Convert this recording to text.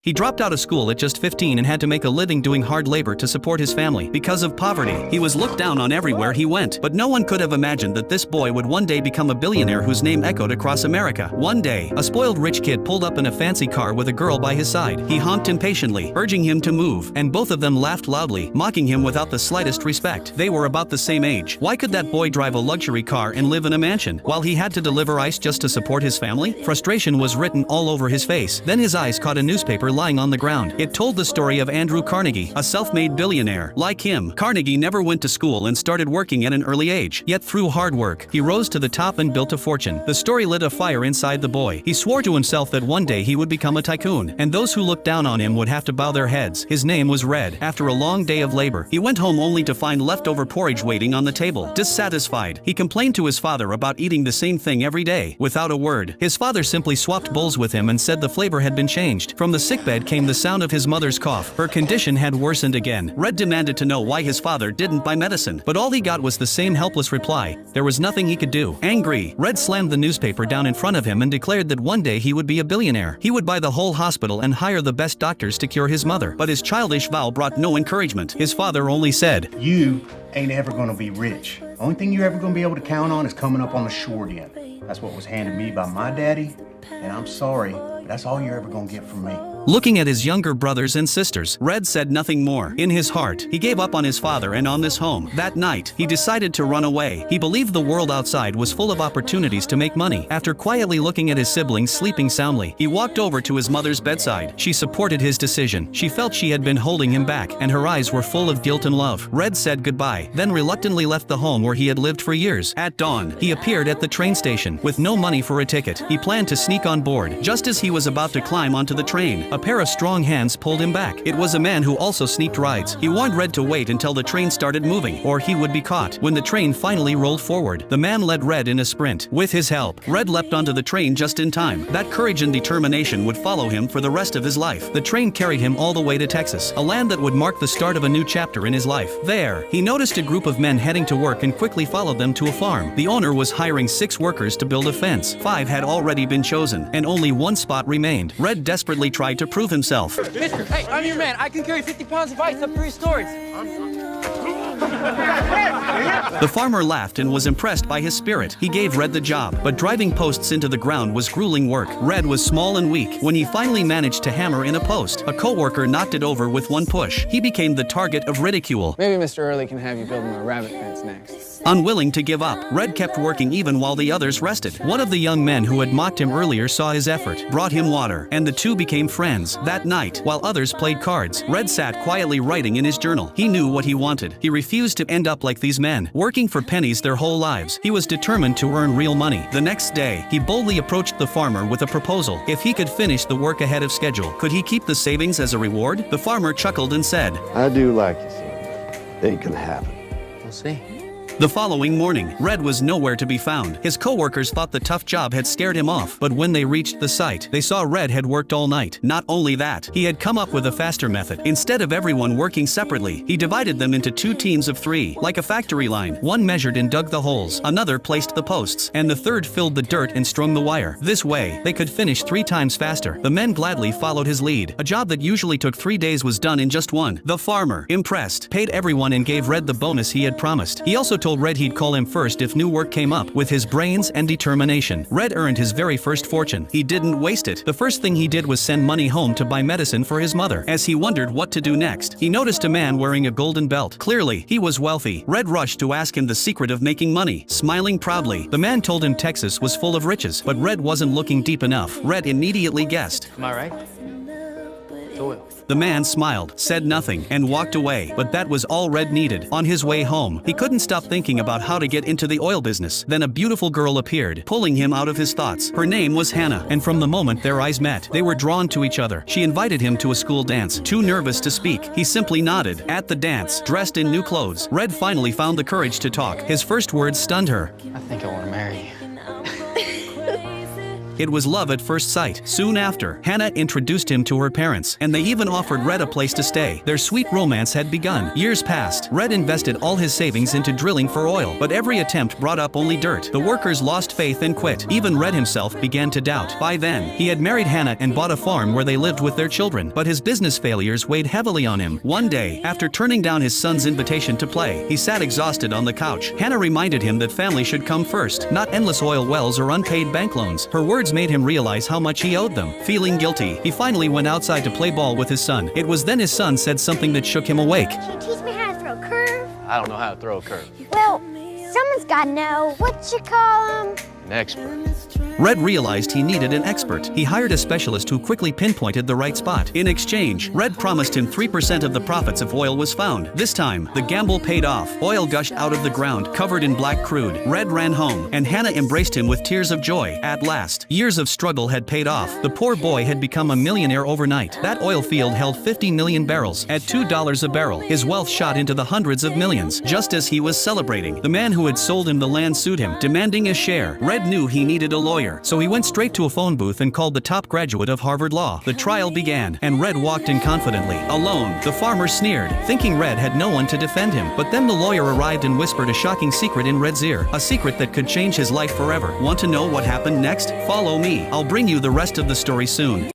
He dropped out of school at just 15 and had to make a living doing hard labor to support his family. Because of poverty, he was looked down on everywhere he went. But no one could have imagined that this boy would one day become a billionaire whose name echoed across America. One day, a spoiled rich kid pulled up in a fancy car with a girl by his side. He honked impatiently, urging him to move, and both of them laughed loudly, mocking him without the slightest respect. They were about the same age. Why could that boy drive a luxury car and live in a mansion, while he had to deliver ice just to support his family? Frustration was written all over his face. Then his eyes caught a newspaper lying on the ground. It told the story of Andrew Carnegie, a self-made billionaire. Like him, Carnegie never went to school and started working at an early age. Yet through hard work, he rose to the top and built a fortune. The story lit a fire inside the boy. He swore to himself that one day he would become a tycoon, and those who looked down on him would have to bow their heads. His name was Red. After a long day of labor, he went home only to find leftover porridge waiting on the table. Dissatisfied, he complained to his father about eating the same thing every day. Without a word, his father simply swapped bowls with him and said the flavor had been changed. From the sickbed came the sound of his mother's cough. Her condition had worsened again. Red demanded to know why his father didn't buy medicine, but all he got was the same helpless reply. There was nothing he could do. Angry, Red slammed the newspaper down in front of him and declared that one day he would be a billionaire. He would buy the whole hospital and hire the best doctors to cure his mother. But his childish vow brought no encouragement. His father only said, "You ain't ever gonna be rich. Only thing you're ever gonna be able to count on is coming up on the short end. That's what was handed me by my daddy, and I'm sorry, but that's all you're ever gonna get from me." Looking at his younger brothers and sisters, Red said nothing more. In his heart, he gave up on his father and on this home. That night, he decided to run away. He believed the world outside was full of opportunities to make money. After quietly looking at his siblings sleeping soundly, he walked over to his mother's bedside. She supported his decision. She felt she had been holding him back, and her eyes were full of guilt and love. Red said goodbye, then reluctantly left the home where he had lived for years. At dawn, he appeared at the train station. With no money for a ticket, he planned to sneak on board. Just as he was about to climb onto the train, a pair of strong hands pulled him back. It was a man who also sneaked rides. He warned Red to wait until the train started moving, or he would be caught. When the train finally rolled forward, the man led Red in a sprint. With his help, Red leapt onto the train just in time. That courage and determination would follow him for the rest of his life. The train carried him all the way to Texas, a land that would mark the start of a new chapter in his life. There, he noticed a group of men heading to work and quickly followed them to a farm. The owner was hiring 6 workers to build a fence. 5 had already been chosen, and only 1 spot remained. Red desperately tried to prove himself. Mister, hey, I'm your man. I can carry 50 pounds of ice up 3 stories. The farmer laughed and was impressed by his spirit. He gave Red the job, but driving posts into the ground was grueling work. Red was small and weak. When he finally managed to hammer in a post, a co-worker knocked it over with one push. He became the target of ridicule. Maybe Mr. Early can have you build him a rabbit fence next. Unwilling to give up, Red kept working even while the others rested. One of the young men who had mocked him earlier saw his effort, brought him water, and the two became friends. That night, while others played cards, Red sat quietly writing in his journal. He knew what he wanted. He refused to end up like these men, working for pennies their whole lives. He was determined to earn real money. The next day, he boldly approached the farmer with a proposal. If he could finish the work ahead of schedule, could he keep the savings as a reward? The farmer chuckled and said, "I do like you, son. Ain't gonna happen." We'll see. The following morning, Red was nowhere to be found. His co-workers thought the tough job had scared him off, but when they reached the site, they saw Red had worked all night. Not only that, he had come up with a faster method. Instead of everyone working separately, he divided them into 2 teams of 3, like a factory line. One measured and dug the holes, another placed the posts, and the third filled the dirt and strung the wire. This way, they could finish 3 times faster. The men gladly followed his lead. A job that usually took 3 days was done in just 1. The farmer, impressed, paid everyone and gave Red the bonus he had promised. He also told Red he'd call him first if new work came up. With his brains and determination, Red earned his very first fortune. He didn't waste it. The first thing he did was send money home to buy medicine for his mother. As he wondered what to do next, he noticed a man wearing a golden belt. Clearly, he was wealthy. Red rushed to ask him the secret of making money. Smiling proudly, the man told him Texas was full of riches, but Red wasn't looking deep enough. Red immediately guessed. Am I right? Oil. The man smiled, said nothing, and walked away, but that was all Red needed. On his way home, he couldn't stop thinking about how to get into the oil business. Then a beautiful girl appeared, pulling him out of his thoughts. Her name was Hannah, and from the moment their eyes met, they were drawn to each other. She invited him to a school dance. Too nervous to speak, he simply nodded. At the dance, dressed in new clothes, Red finally found the courage to talk. His first words stunned her. I think I want to marry you. It was love at first sight. Soon after, Hannah introduced him to her parents, and they even offered Red a place to stay. Their sweet romance had begun. Years passed. Red invested all his savings into drilling for oil, but every attempt brought up only dirt. The workers lost faith and quit. Even Red himself began to doubt. By then, he had married Hannah and bought a farm where they lived with their children, but his business failures weighed heavily on him. One day, after turning down his son's invitation to play, he sat exhausted on the couch. Hannah reminded him that family should come first, not endless oil wells or unpaid bank loans. Her words made him realize how much he owed them. Feeling guilty, he finally went outside to play ball with his son. It was then his son said something that shook him awake. Can you teach me how to throw a curve? I don't know how to throw a curve. Well, someone's got to know. What you call them? An expert. Red realized he needed an expert. He hired a specialist who quickly pinpointed the right spot. In exchange, Red promised him 3% of the profits if oil was found. This time, the gamble paid off. Oil gushed out of the ground, covered in black crude. Red ran home, and Hannah embraced him with tears of joy. At last, years of struggle had paid off. The poor boy had become a millionaire overnight. That oil field held 50 million barrels. At $2 a barrel, his wealth shot into the hundreds of millions. Just as he was celebrating, the man who had sold him the land sued him, demanding a share. Red knew he needed a lawyer, so he went straight to a phone booth and called the top graduate of Harvard Law. The trial began, and Red walked in confidently. Alone, the farmer sneered, thinking Red had no one to defend him. But then the lawyer arrived and whispered a shocking secret in Red's ear, a secret that could change his life forever. Want to know what happened next? Follow me. I'll bring you the rest of the story soon.